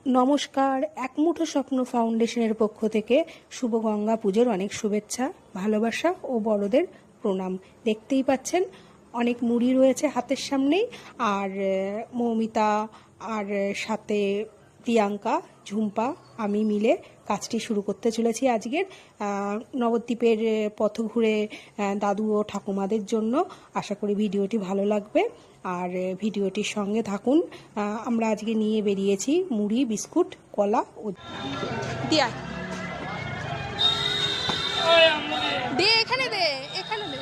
নমস্কার, একমুঠো স্বপ্ন ফাউন্ডেশনের পক্ষ থেকে শুভ গঙ্গা পুজোর অনেক শুভেচ্ছা, ভালোবাসা ও বড়দের প্রণাম। দেখতেই পাচ্ছেন অনেক মুড়ি রয়েছে হাতের সামনেই, আর মৌমিতা আর সাথে প্রিয়াঙ্কা, ঝুম্পা, আমি মিলে কাজটি শুরু করতে চলেছি আজকের নবদ্বীপের পথ ঘুরে দাদু ও ঠাকুমাদের জন্য। আশা করি ভিডিওটি ভালো লাগবে আর ভিডিওটির সঙ্গে থাকুন। আমরা আজকে নিয়ে বেরিয়েছি মুড়ি, বিস্কুট, কলা ও দিয়া দে, এখানে দে, এখানে দে।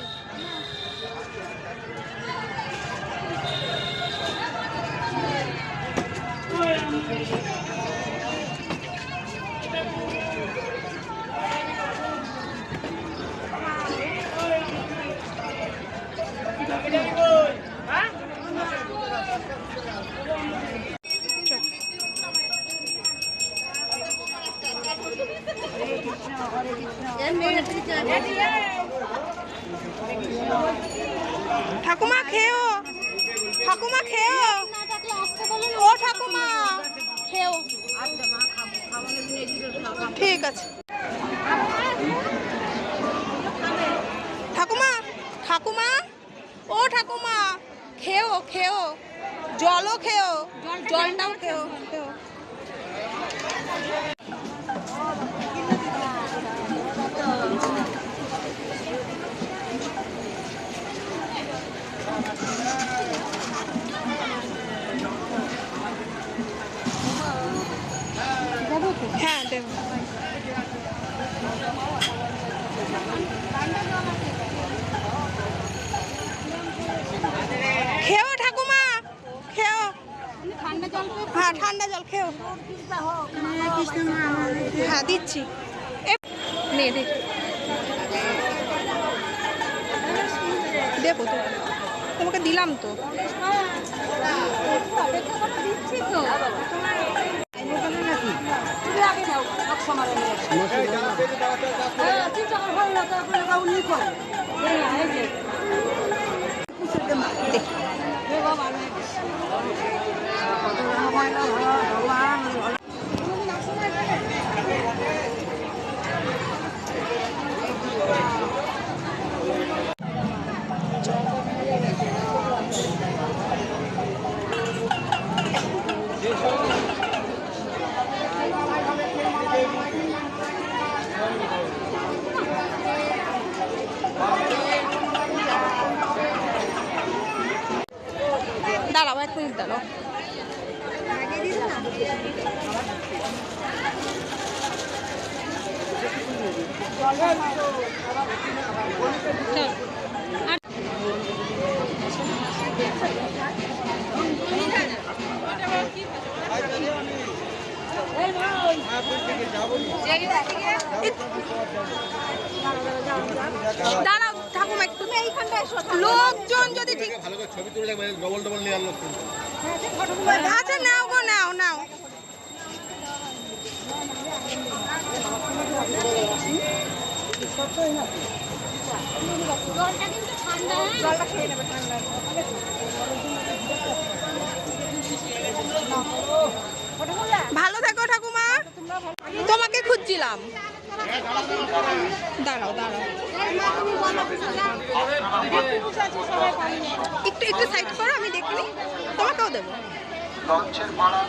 ঠাকুমা খেও, ঠাকুমা খেও, ও ঠাকুমা খেও। ঠিক আছে ঠাকুমা, ঠাকুমা, ও ঠাকুমা খেও, খেও, জলও খেও, জলটাও খেও, খেও। হ্যাঁ দেব। খেও ঠাকুমা, খেও। হ্যাঁ ঠান্ডা জল খেও। হ্যাঁ দিচ্ছি, নে দে, দেখো তো তোমাকে দিলাম তো। দাঁড়াও, এক মিনিট দাঁড়াও। দাঁড়াও ঠাকুমা, একটু লোকজন যদি ঠিক ভালো করে ছবি তুলে রাখবে, ডবল ডবল নেওয়ার লোক। আচ্ছা নাও গো, নাও নাও। ভালো থাকো ঠাকুমা, তোমাকে খুঁজছিলাম। দাঁড়াও দাঁড়াও, একটু একটু সাইড করো, আমি দেখিনি। তোমাকেও দেবো। লঞ্চের ভাড়া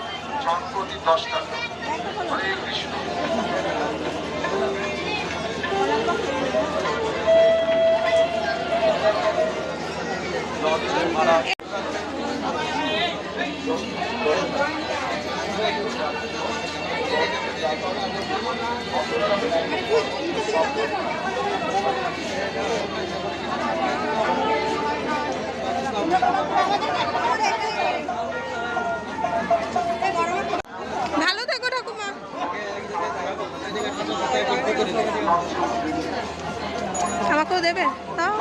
জন প্রতি 10 টাকা। হরে কৃষ্ণ। লঞ্চের ভাড়া ভালো থেকো ঠাকুমা। আমাকেও দেবে তাও।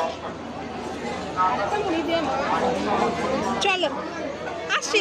চলো আসছি।